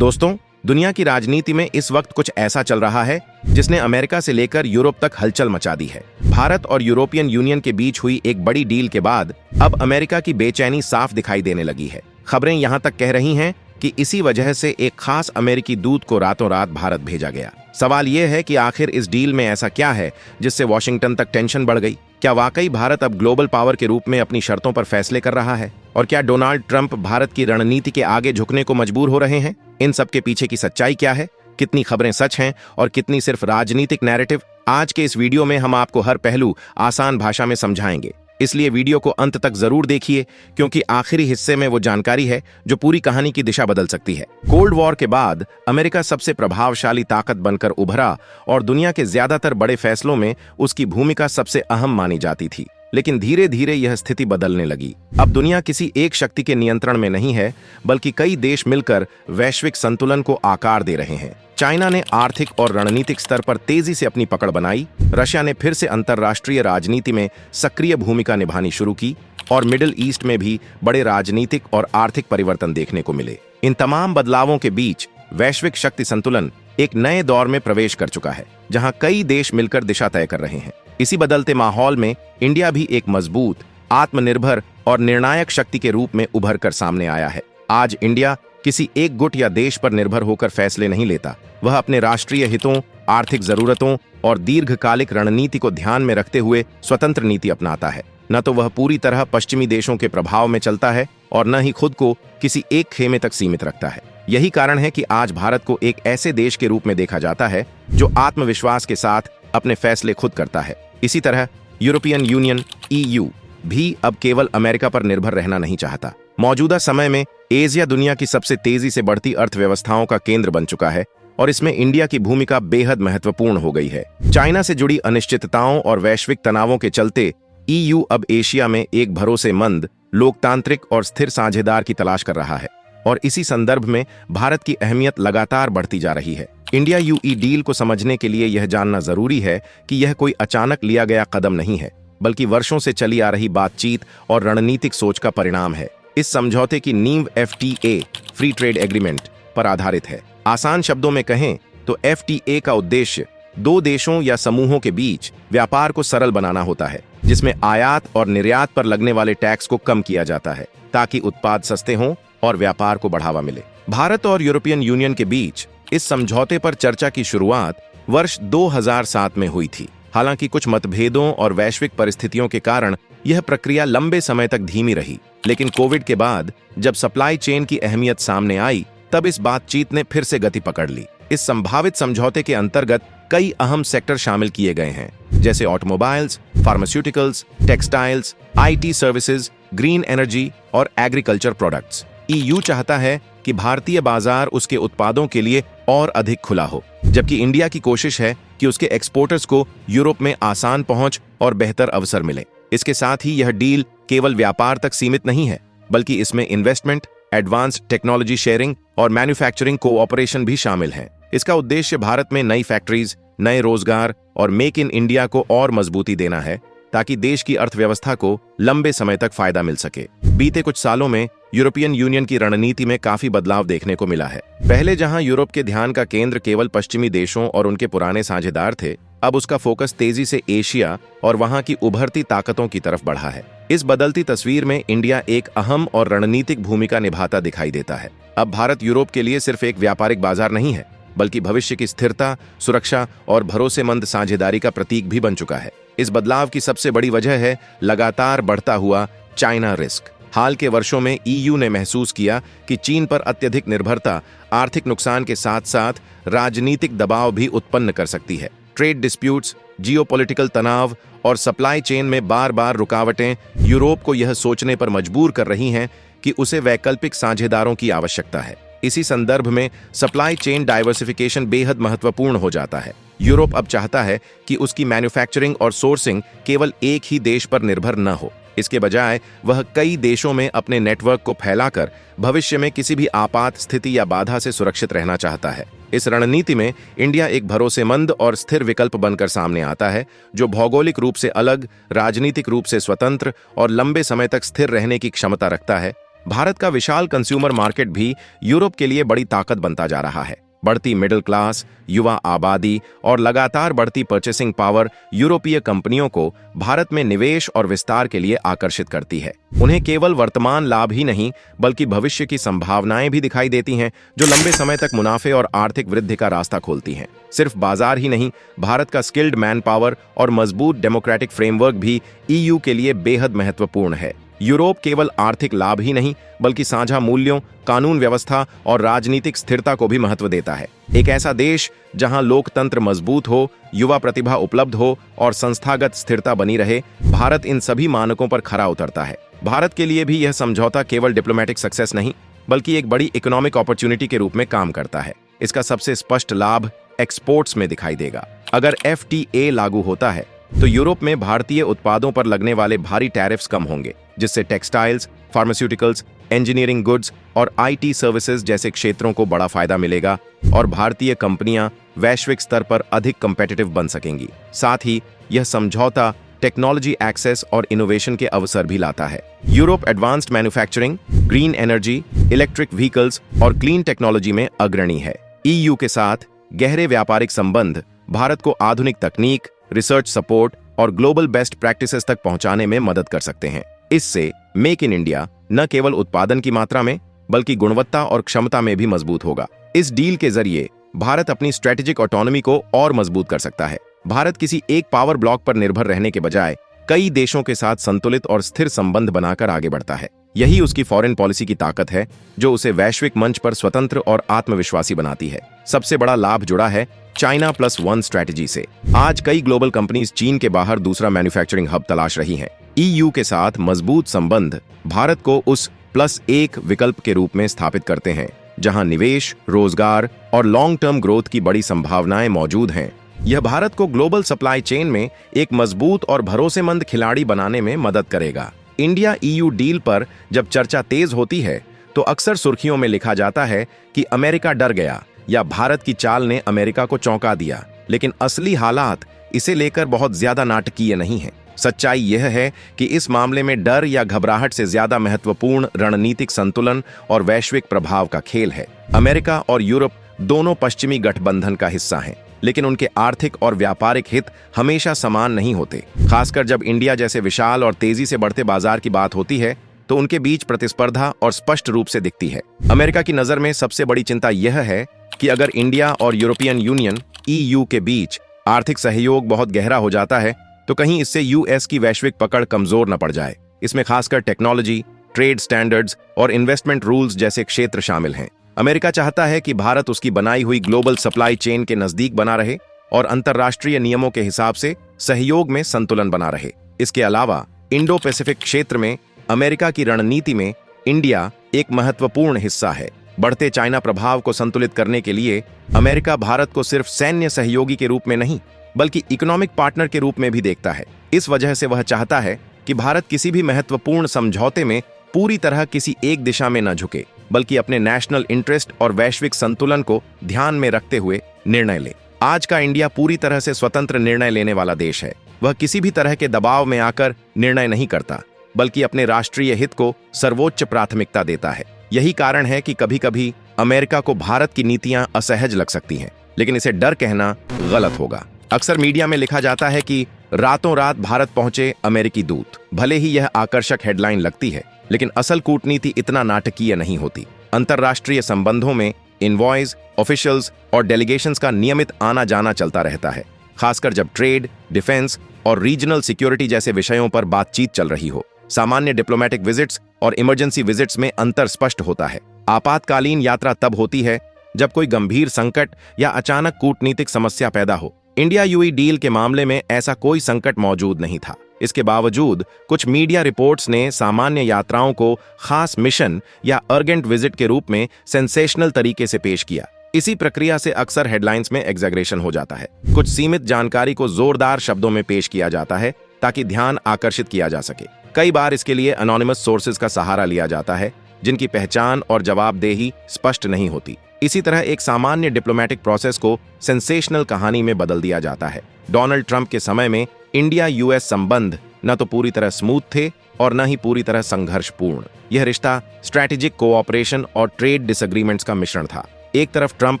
दोस्तों, दुनिया की राजनीति में इस वक्त कुछ ऐसा चल रहा है जिसने अमेरिका से लेकर यूरोप तक हलचल मचा दी है। भारत और यूरोपियन यूनियन के बीच हुई एक बड़ी डील के बाद अब अमेरिका की बेचैनी साफ दिखाई देने लगी है। खबरें यहां तक कह रही हैं कि इसी वजह से एक खास अमेरिकी दूत को रातों रात भारत भेजा गया। सवाल यह है कि आखिर इस डील में ऐसा क्या है जिससे वॉशिंगटन तक टेंशन बढ़ गई। क्या वाकई भारत अब ग्लोबल पावर के रूप में अपनी शर्तों पर फैसले कर रहा है? और क्या डोनाल्ड ट्रंप भारत की रणनीति के आगे झुकने को मजबूर हो रहे हैं? इन सब के पीछे की सच्चाई क्या है? कितनी खबरें सच हैं और कितनी सिर्फ राजनीतिक नैरेटिव? आज के इस वीडियो में हम आपको हर पहलू आसान भाषा में समझाएंगे, इसलिए वीडियो को अंत तक जरूर देखिए, क्योंकि आखिरी हिस्से में वो जानकारी है जो पूरी कहानी की दिशा बदल सकती है। कोल्ड वॉर के बाद अमेरिका सबसे प्रभावशाली ताकत बनकर उभरा और दुनिया के ज्यादातर बड़े फैसलों में उसकी भूमिका सबसे अहम मानी जाती थी। लेकिन धीरे धीरे यह स्थिति बदलने लगी। अब दुनिया किसी एक शक्ति के नियंत्रण में नहीं है, बल्कि कई देश मिलकर वैश्विक संतुलन को आकार दे रहे हैं। चाइना ने आर्थिक और रणनीतिक स्तर पर तेजी से अपनी पकड़ बनाई, रशिया ने फिर से अंतर्राष्ट्रीय राजनीति में सक्रिय भूमिका निभानी शुरू की और मिडिल ईस्ट में भी बड़े राजनीतिक और आर्थिक परिवर्तन देखने को मिले। इन तमाम बदलावों के बीच वैश्विक शक्ति संतुलन एक नए दौर में प्रवेश कर चुका है, जहां कई देश मिलकर दिशा तय कर रहे हैं। इसी बदलते माहौल में इंडिया भी एक मजबूत, आत्मनिर्भर और निर्णायक शक्ति के रूप में उभर कर सामने आया है। आज इंडिया किसी एक गुट या देश पर निर्भर होकर फैसले नहीं लेता। वह अपने राष्ट्रीय हितों, आर्थिक जरूरतों और दीर्घकालिक रणनीति को ध्यान में रखते हुए स्वतंत्र नीति अपनाता है। न तो वह पूरी तरह पश्चिमी देशों के प्रभाव में चलता है और न ही खुद को किसी एक खेमे तक सीमित रखता है। यही कारण है कि आज भारत को एक ऐसे देश के रूप में देखा जाता है जो आत्मविश्वास के साथ अपने फैसले खुद करता है। इसी तरह यूरोपियन यूनियन (EU) भी अब केवल अमेरिका पर निर्भर रहना नहीं चाहता। मौजूदा समय में एशिया दुनिया की सबसे तेजी से बढ़ती अर्थव्यवस्थाओं का केंद्र बन चुका है और इसमें इंडिया की भूमिका बेहद महत्वपूर्ण हो गई है। चाइना से जुड़ी अनिश्चितताओं और वैश्विक तनावों के चलते EU अब एशिया में एक भरोसेमंद, लोकतांत्रिक और स्थिर साझेदार की तलाश कर रहा है और इसी संदर्भ में भारत की अहमियत लगातार बढ़ती जा रही है। इंडिया UE डील को समझने के लिए यह जानना जरूरी है कि यह कोई अचानक लिया गया कदम नहीं है, बल्कि वर्षों से चली आ रही बातचीत और रणनीतिक सोच का परिणाम है। इस समझौते की नींव FTA फ्री ट्रेड एग्रीमेंट पर आधारित है। आसान शब्दों में कहें तो FTA का उद्देश्य दो देशों या समूहों के बीच व्यापार को सरल बनाना होता है, जिसमें आयात और निर्यात पर लगने वाले टैक्स को कम किया जाता है ताकि उत्पाद सस्ते हों और व्यापार को बढ़ावा मिले। भारत और यूरोपियन यूनियन के बीच इस समझौते पर चर्चा की शुरुआत वर्ष 2007 में हुई थी। हालांकि कुछ मतभेदों और वैश्विक परिस्थितियों के कारण यह प्रक्रिया लंबे समय तक धीमी रही, लेकिन कोविड के बाद जब सप्लाई चेन की अहमियत सामने आई, तब इस बातचीत ने फिर से गति पकड़ ली। इस संभावित समझौते के अंतर्गत कई अहम सेक्टर शामिल किए गए हैं, जैसे automobiles, pharmaceuticals, textiles, IT services, green energy और एग्रीकल्चर प्रोडक्ट्स। EU चाहता है कि भारतीय बाजार उसके उत्पादों के लिए और अधिक खुला हो, जबकि इंडिया की कोशिश है कि उसके एक्सपोर्टर्स को यूरोप में आसान पहुंच और बेहतर अवसर मिले। इसके साथ ही यह डील केवल व्यापार तक सीमित नहीं है, बल्कि इसमें इन्वेस्टमेंट, एडवांस्ड टेक्नोलॉजी शेयरिंग और मैन्युफैक्चरिंग कोऑपरेशन भी शामिल है। इसका उद्देश्य भारत में नई फैक्ट्रीज, नए रोजगार और मेक इन इंडिया को और मजबूती देना है, ताकि देश की अर्थव्यवस्था को लंबे समय तक फायदा मिल सके। बीते कुछ सालों में यूरोपियन यूनियन की रणनीति में काफी बदलाव देखने को मिला है। पहले जहां यूरोप के ध्यान का केंद्र केवल पश्चिमी देशों और उनके पुराने साझेदार थे, अब उसका फोकस तेजी से एशिया और वहां की उभरती ताकतों की तरफ बढ़ा है। इस बदलती तस्वीर में इंडिया एक अहम और रणनीतिक भूमिका निभाता दिखाई देता है। अब भारत यूरोप के लिए सिर्फ एक व्यापारिक बाजार नहीं है, बल्कि भविष्य की स्थिरता, सुरक्षा और भरोसेमंद साझेदारी का प्रतीक भी बन चुका है। इस बदलाव की सबसे बड़ी वजह है लगातार बढ़ता हुआ चाइना रिस्क। हाल के वर्षों में EU ने महसूस किया कि चीन पर अत्यधिक निर्भरता आर्थिक नुकसान के साथ साथ राजनीतिक दबाव भी उत्पन्न कर सकती है। ट्रेड डिस्प्यूट्स, जियोपॉलिटिकल तनाव और सप्लाई चेन में बार बार रुकावटें यूरोप को यह सोचने पर मजबूर कर रही हैं कि उसे वैकल्पिक साझेदारों की आवश्यकता है। इसी संदर्भ में सप्लाई चेन डाइवर्सिफिकेशन बेहद महत्वपूर्ण हो जाता है। यूरोप अब चाहता है कि उसकी मैन्युफैक्चरिंग और सोर्सिंग केवल एक ही देश पर निर्भर न हो। इसके बजाय वह कई देशों में अपने नेटवर्क को फैलाकर भविष्य में किसी भी आपात स्थिति या बाधा से सुरक्षित रहना चाहता है। इस रणनीति में इंडिया एक भरोसेमंद और स्थिर विकल्प बनकर सामने आता है, जो भौगोलिक रूप से अलग, राजनीतिक रूप से स्वतंत्र और लंबे समय तक स्थिर रहने की क्षमता रखता है। भारत का विशाल कंज्यूमर मार्केट भी यूरोप के लिए बड़ी ताकत बनता जा रहा है। बढ़ती मिडिल क्लास, युवा आबादी और लगातार बढ़ती परचेसिंग पावर यूरोपीय कंपनियों को भारत में निवेश और विस्तार के लिए आकर्षित करती है। उन्हें केवल वर्तमान लाभ ही नहीं बल्कि भविष्य की संभावनाएं भी दिखाई देती हैं, जो लंबे समय तक मुनाफे और आर्थिक वृद्धि का रास्ता खोलती हैं। सिर्फ बाजार ही नहीं, भारत का स्किल्ड मैन पावर और मजबूत डेमोक्रेटिक फ्रेमवर्क भी ईयू के लिए बेहद महत्वपूर्ण है। यूरोप केवल आर्थिक लाभ ही नहीं बल्कि साझा मूल्यों, कानून व्यवस्था और राजनीतिक स्थिरता को भी महत्व देता है। एक ऐसा देश जहां लोकतंत्र मजबूत हो, युवा प्रतिभा उपलब्ध हो और संस्थागत स्थिरता बनी रहे, भारत इन सभी मानकों पर खरा उतरता है। भारत के लिए भी यह समझौता केवल डिप्लोमेटिक सक्सेस नहीं बल्कि एक बड़ी इकोनॉमिक अपॉर्चुनिटी के रूप में काम करता है। इसका सबसे स्पष्ट लाभ एक्सपोर्ट्स में दिखाई देगा। अगर FTA लागू होता है तो यूरोप में भारतीय उत्पादों पर लगने वाले भारी टैरिफ्स कम होंगे, जिससे टेक्सटाइल्स, फार्मास्यूटिकल्स, इंजीनियरिंग गुड्स और IT सर्विसेज जैसे क्षेत्रों को बड़ा फायदा मिलेगा और भारतीय कंपनियां वैश्विक स्तर पर अधिक कम्पेटिटिव बन सकेंगी। साथ ही यह समझौता टेक्नोलॉजी एक्सेस और इनोवेशन के अवसर भी लाता है। Europe advanced manufacturing, green energy, electric vehicles और क्लीन टेक्नोलॉजी में अग्रणी है। EU के साथ गहरे व्यापारिक संबंध भारत को आधुनिक तकनीक, रिसर्च सपोर्ट और ग्लोबल बेस्ट प्रैक्टिसेस तक पहुंचाने में मदद कर सकते हैं। इससे मेक इन इंडिया न केवल उत्पादन की मात्रा में बल्कि गुणवत्ता और क्षमता में भी मजबूत होगा। इस डील के जरिए भारत अपनी स्ट्रेटेजिक ऑटोनॉमी को और मजबूत कर सकता है। भारत किसी एक पावर ब्लॉक पर निर्भर रहने के बजाय कई देशों के साथ संतुलित और स्थिर संबंध बनाकर आगे बढ़ता है। यही उसकी फॉरेन पॉलिसी की ताकत है, जो उसे वैश्विक मंच पर स्वतंत्र और आत्मविश्वासी बनाती है। सबसे बड़ा लाभ जुड़ा है चाइना +1 स्ट्रैटेजी से। आज कई ग्लोबल कंपनीज चीन के बाहर दूसरा मैन्युफैक्चरिंग हब तलाश रही हैं। EU के साथ मजबूत संबंध भारत को उस +1 विकल्प के रूप में स्थापित करते हैं, जहां निवेश, रोजगार और लॉन्ग टर्म ग्रोथ की बड़ी संभावनाएं मौजूद हैं। यह भारत को ग्लोबल सप्लाई चेन में एक मजबूत और भरोसेमंद खिलाड़ी बनाने में मदद करेगा। इंडिया EU डील पर जब चर्चा तेज होती है तो अक्सर सुर्खियों में लिखा जाता है कि अमेरिका डर गया या भारत की चाल ने अमेरिका को चौंका दिया, लेकिन असली हालात इसे लेकर बहुत ज्यादा नाटकीय नहीं है। सच्चाई यह है कि इस मामले में डर या घबराहट से ज्यादा महत्वपूर्ण रणनीतिक संतुलन और वैश्विक प्रभाव का खेल है। अमेरिका और यूरोप दोनों पश्चिमी गठबंधन का हिस्सा हैं, लेकिन उनके आर्थिक और व्यापारिक हित हमेशा समान नहीं होते। खासकर जब इंडिया जैसे विशाल और तेजी से बढ़ते बाजार की बात होती है तो उनके बीच प्रतिस्पर्धा और स्पष्ट रूप से दिखती है। अमेरिका की नजर में सबसे बड़ी चिंता यह है कि अगर इंडिया और यूरोपियन यूनियन EU के बीच आर्थिक सहयोग बहुत गहरा हो जाता है तो कहीं इससे US की वैश्विक पकड़ कमजोर न पड़ जाए। इसमें खासकर टेक्नोलॉजी, ट्रेड स्टैंडर्ड्स और इन्वेस्टमेंट रूल्स जैसे क्षेत्र शामिल हैं। अमेरिका चाहता है कि भारत उसकी बनाई हुई ग्लोबल सप्लाई चेन के नजदीक बना रहे और अंतर्राष्ट्रीय नियमों के हिसाब से सहयोग में संतुलन बना रहे। इसके अलावा इंडो पैसिफिक क्षेत्र में अमेरिका की रणनीति में इंडिया एक महत्वपूर्ण हिस्सा है। बढ़ते चाइना प्रभाव को संतुलित करने के लिए अमेरिका भारत को सिर्फ सैन्य सहयोगी के रूप में नहीं बल्कि इकोनॉमिक पार्टनर के रूप में भी देखता है। इस वजह से वह चाहता है कि भारत किसी भी महत्वपूर्ण समझौते में पूरी तरह किसी एक दिशा में न झुके, बल्कि अपने नेशनल इंटरेस्ट और वैश्विक संतुलन को ध्यान में रखते हुए निर्णय ले। आज का इंडिया पूरी तरह से स्वतंत्र निर्णय लेने वाला देश है। वह किसी भी तरह के दबाव में आकर निर्णय नहीं करता, बल्कि अपने राष्ट्रीय हित को सर्वोच्च प्राथमिकता देता है। यही कारण है कि कभी-कभी अमेरिका को भारत की नीतियां असहज लग सकती हैं, लेकिन इसे डर कहना गलत होगा। अक्सर मीडिया में लिखा जाता है कि रातों रात भारत पहुंचे अमेरिकी दूत। भले ही यह आकर्षक हेडलाइन लगती है, लेकिन असल कूटनीति इतना नाटकीय नहीं होती। अंतर्राष्ट्रीय संबंधों में इनवॉइस, ऑफिशियल्स और डेलीगेशंस का नियमित आना जाना चलता रहता है, खासकर जब ट्रेड, डिफेंस और रीजनल सिक्योरिटी जैसे विषयों पर बातचीत चल रही हो। सामान्य डिप्लोमेटिक विजिट्स और इमरजेंसी विजिट्स में अंतर स्पष्ट होता है। आपातकालीन यात्रा तब होती है जब कोई गंभीर संकट या अचानक कूटनीतिक समस्या पैदा हो। इंडिया UE डील के मामले में ऐसा कोई संकट मौजूद नहीं था। इसके बावजूद कुछ मीडिया रिपोर्ट्स ने सामान्य यात्राओं को खास मिशन या अर्जेंट विजिट के रूप में सेंसेशनल तरीके से पेश किया। इसी प्रक्रिया से अक्सर हेडलाइंस में एग्जैगरेशन हो जाता है। कुछ सीमित जानकारी को जोरदार शब्दों में पेश किया जाता है ताकि ध्यान आकर्षित किया जा सके। कई बार इसके लिए एनोनिमस सोर्सेज का सहारा लिया जाता है, जिनकी पहचान और जवाबदेही स्पष्ट नहीं होती। इसी तरह एक सामान्य डिप्लोमेटिक प्रोसेस को सेंसेशनल कहानी में बदल दिया जाता है। डोनाल्ड ट्रंप के समय में इंडिया US संबंध न तो पूरी तरह स्मूथ थे और न ही पूरी तरह संघर्षपूर्ण। यह रिश्ता स्ट्रैटेजिक कोऑपरेशन और ट्रेड डिसएग्रीमेंट्स का मिश्रण था। एक तरफ ट्रंप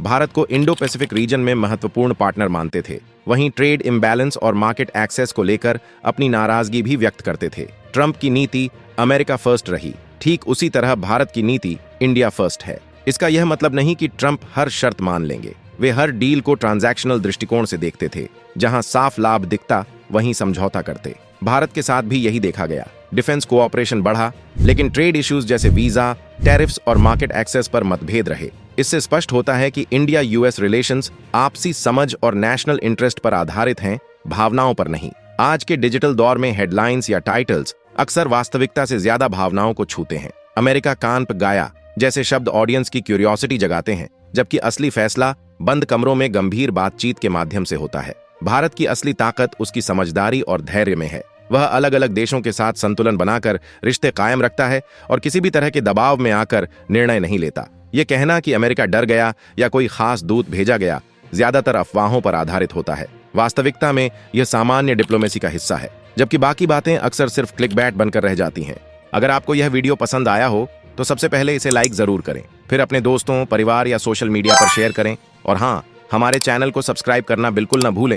भारत को इंडो पैसिफिक रीजन में महत्वपूर्ण पार्टनर मानते थे, वहीं ट्रेड इम्बैलेंस और मार्केट एक्सेस को लेकर अपनी नाराजगी भी व्यक्त करते थे। ट्रंप की नीति अमेरिका फर्स्ट रही, ठीक उसी तरह भारत की नीति इंडिया फर्स्ट है। इसका यह मतलब नहीं कि ट्रंप हर शर्त मान लेंगे। वे हर डील को ट्रांजैक्शनल दृष्टिकोण से देखते थे, जहां साफ लाभ दिखता वहीं समझौता करते। भारत के साथ भी यही देखा गया। डिफेंस कोऑपरेशन बढ़ा, लेकिन ट्रेड इश्यूज जैसे वीजा, टैरिफ्स और मार्केट एक्सेस पर मतभेद रहे। इससे स्पष्ट होता है कि इंडिया यूएस रिलेशंस आपसी समझ और नेशनल इंटरेस्ट पर आधारित हैं, भावनाओं पर नहीं। आज के डिजिटल दौर में हेडलाइंस या टाइटल्स अक्सर वास्तविकता से ज्यादा भावनाओं को छूते हैं। अमेरिका कान पे गाया जैसे शब्द ऑडियंस की क्यूरियोसिटी जगाते हैं, जबकि असली फैसला बंद कमरों में गंभीर बातचीत के माध्यम से होता है। भारत की असली ताकत उसकी समझदारी और धैर्य में है। वह अलग अलग देशों के साथ संतुलन बनाकर रिश्ते कायम रखता है और किसी भी तरह के दबाव में आकर निर्णय नहीं लेता। यह कहना कि अमेरिका डर गया या कोई खास दूत भेजा गया ज्यादातर अफवाहों पर आधारित होता है। वास्तविकता में यह सामान्य डिप्लोमेसी का हिस्सा है, जबकि बाकी बातें अक्सर सिर्फ क्लिकबैट बनकर रह जाती हैं। अगर आपको यह वीडियो पसंद आया हो तो सबसे पहले इसे लाइक जरूर करें, फिर अपने दोस्तों, परिवार या सोशल मीडिया पर शेयर करें और हाँ, हमारे चैनल को सब्सक्राइब करना बिल्कुल न भूलें।